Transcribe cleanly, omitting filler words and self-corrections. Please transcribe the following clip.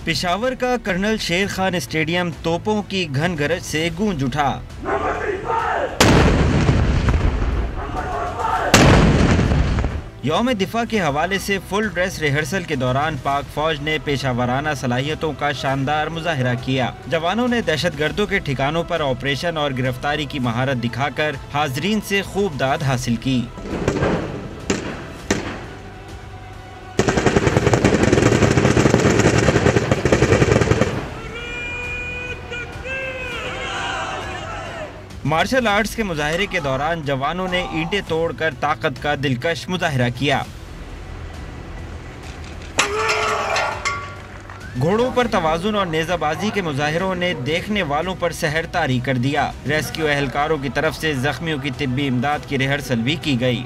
पेशावर का कर्नल शेर खान स्टेडियम तोपों की घन गरज से गूंज उठा। यौम दिफा के हवाले से फुल ड्रेस रिहर्सल के दौरान पाक फौज ने पेशावराना सलाहियतों का शानदार मुजाहिरा किया। जवानों ने दहशतगर्दों के ठिकानों पर ऑपरेशन और गिरफ्तारी की महारत दिखाकर हाजरीन से खूब दाद हासिल की। मार्शल आर्ट्स के मुजाहिरे के दौरान जवानों ने ईंटें तोड़कर ताकत का दिलकश मुजाहिरा किया। घोड़ों पर तवाजुन और नेजाबाजी के मुजाहिरों ने देखने वालों पर सहर तारी कर दिया। रेस्क्यू एहलकारों की तरफ से जख्मियों की तिब्बी इमदाद की रिहर्सल भी की गई।